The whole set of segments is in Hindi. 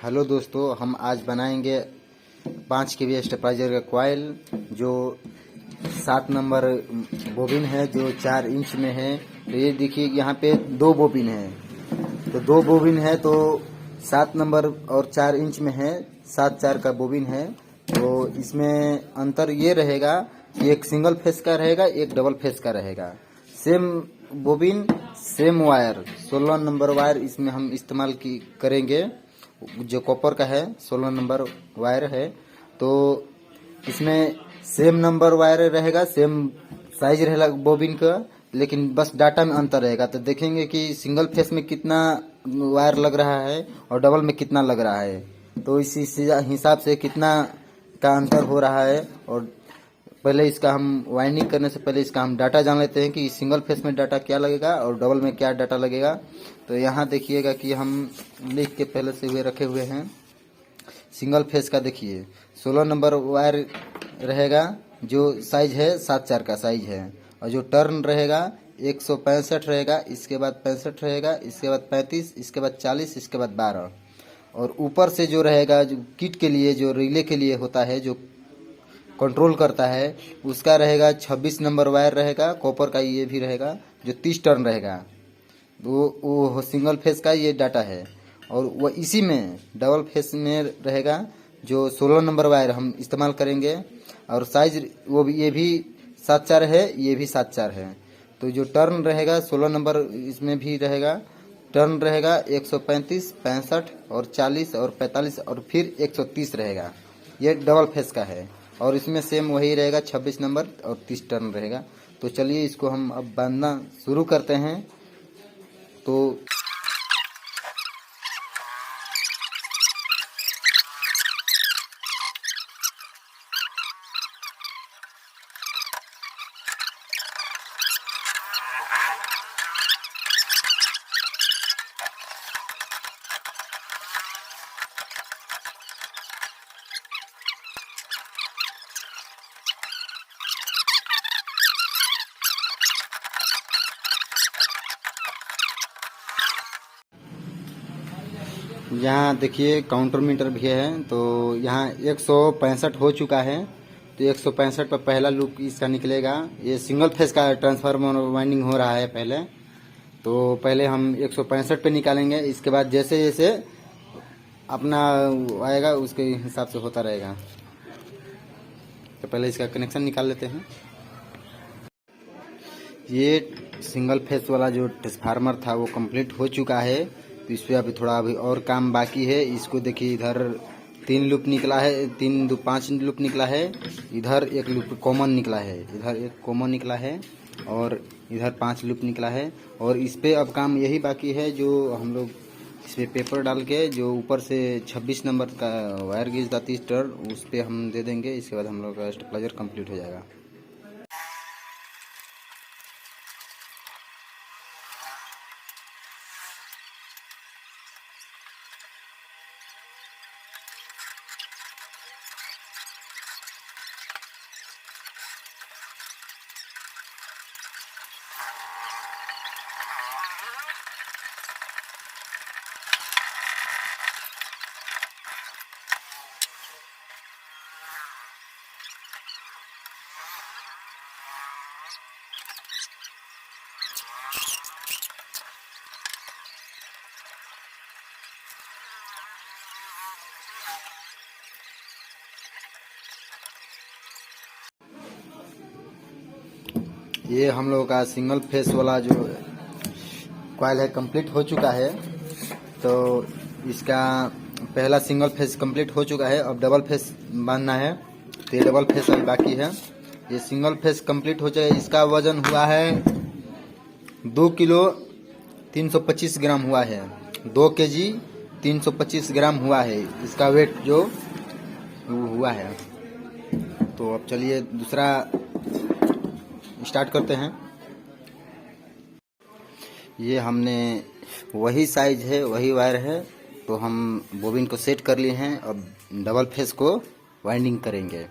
हेलो दोस्तों, हम आज बनाएंगे 5 kV स्टेबलाइजर का कॉइल जो 7 नंबर बोबिन है जो 4 इंच में है। तो ये देखिए यहाँ पे 2 बोबिन है, तो 2 बोबिन है तो 7 नंबर और 4 इंच में है, 7/4 का बोबिन है। तो इसमें अंतर ये रहेगा कि एक सिंगल फेस का रहेगा, एक डबल फेस का रहेगा। Same bobbin same wire, 16 number wire इसमें हम इस्तेमाल करेंगे जो कॉपर का है, 16 नंबर वायर है। तो इसमें सेम नंबर वायर रहेगा, सेम साइज रहेगा बोबिन का, लेकिन बस डाटा में अंतर रहेगा। तो देखेंगे कि सिंगल फेस में कितना वायर लग रहा है और डबल में कितना लग रहा है, तो इसी हिसाब से कितना का अंतर हो रहा है। और पहले इसका हम वाइंडिंग करने से पहले इसका हम डाटा जान लेते हैं कि सिंगल फेस में डाटा क्या लगेगा और डबल में क्या डाटा लगेगा। तो यहाँ देखिएगा कि हम लिख के पहले से हुए रखे हुए हैं। सिंगल फेस का देखिए 16 नंबर वायर रहेगा जो साइज है 7/4 का साइज है, और जो टर्न रहेगा 165 रहेगा, इसके बाद 65 रहेगा, इसके बाद 35, इसके बाद 40, इसके बाद 12। और ऊपर से जो रहेगा जो किट के लिए, जो रिले के लिए होता है, जो कंट्रोल करता है, उसका रहेगा 26 नंबर वायर रहेगा कॉपर का, ये भी रहेगा जो 30 टर्न रहेगा। वो सिंगल फेस का ये डाटा है। और वह इसी में डबल फेस में रहेगा जो 16 नंबर वायर हम इस्तेमाल करेंगे, और साइज वो भी, ये भी 7/4 है, ये भी 7/4 है। तो जो टर्न रहेगा 16 नंबर इसमें भी रहेगा, टर्न रहेगा 135, 65 और 40 और 45 और फिर 130 रहेगा। ये डबल फेस का है। और इसमें सेम वही रहेगा, 26 नंबर और 30 टर्न रहेगा। तो चलिए इसको हम अब बांधना शुरू करते हैं। तो यहाँ देखिए काउंटर मीटर भी है, तो यहाँ 165 हो चुका है। तो 165 पर पहला लूप इसका निकलेगा। ये सिंगल फेस का ट्रांसफार्मर वाइंडिंग हो रहा है पहले, तो पहले हम 165 पे निकालेंगे। इसके बाद जैसे जैसे अपना आएगा उसके हिसाब से होता रहेगा। तो पहले इसका कनेक्शन निकाल लेते हैं। ये सिंगल फेस वाला जो ट्रांसफार्मर था वो कंप्लीट हो चुका है। तो इस पर अभी थोड़ा अभी और काम बाकी है। इसको देखिए, इधर 3 लूप निकला है, 3 2 5 लूप निकला है। इधर एक लूप कॉमन निकला है, इधर एक कॉमन निकला है, और इधर 5 लूप निकला है। और इस पे अब काम यही बाकी है, जो हम लोग इस पर पेपर डाल के जो ऊपर से 26 नंबर का वायर गेज था 30 टर, उस पर हम दे देंगे। इसके बाद हम लोग का स्टेबलाइजर कंप्लीट हो जाएगा। ये हम लोगों का सिंगल फेस वाला जो कॉइल है कंप्लीट हो चुका है। तो इसका पहला सिंगल फेस कंप्लीट हो चुका है, अब डबल फेस बांधना है। तो ये डबल फेस अभी बाकी है। ये सिंगल फेस कंप्लीट हो जाए। इसका वजन हुआ है 2 किलो 325 ग्राम हुआ है, 2 केजी 325 ग्राम हुआ है इसका वेट जो हुआ है। तो अब चलिए दूसरा स्टार्ट करते हैं। ये हमने वही साइज है, वही वायर है, तो हम बोबिन को सेट कर लिए हैं। अब डबल फेस को वाइंडिंग करेंगे।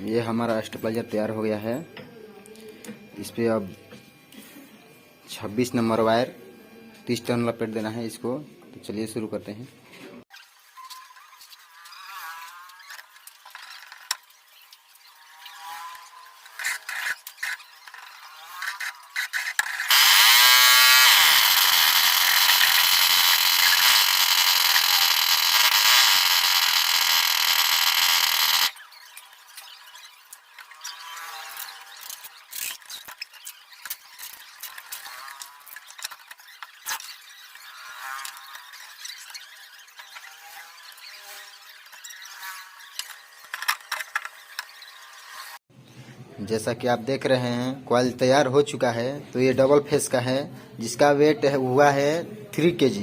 ये हमारा स्टेबलाइजर तैयार हो गया है। इस पे अब 26 नंबर वायर 30 टर्न लपेट देना है इसको। तो चलिए शुरू करते हैं। जैसा कि आप देख रहे हैं कॉइल तैयार हो चुका है। तो ये डबल फेस का है जिसका वेट हुआ है 3 kg।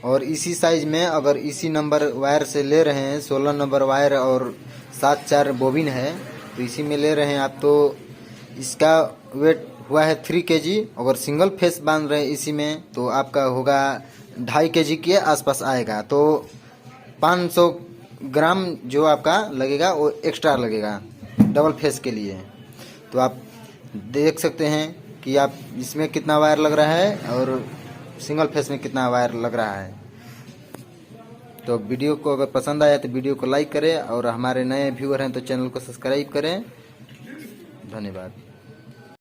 और इसी साइज में अगर इसी नंबर वायर से ले रहे हैं 16 नंबर वायर और 7-4 बोबिन है तो इसी में ले रहे हैं आप, तो इसका वेट हुआ है 3 kg। अगर सिंगल फेस बांध रहे हैं इसी में तो आपका होगा 2.5 kg के आसपास आएगा। तो 500 ग्राम जो आपका लगेगा वो एक्स्ट्रा लगेगा डबल फेस के लिए। तो आप देख सकते हैं कि आप इसमें कितना वायर लग रहा है और सिंगल फेस में कितना वायर लग रहा है। तो वीडियो को अगर पसंद आया तो वीडियो को लाइक करें और हमारे नए व्यूअर हैं तो चैनल को सब्सक्राइब करें। धन्यवाद।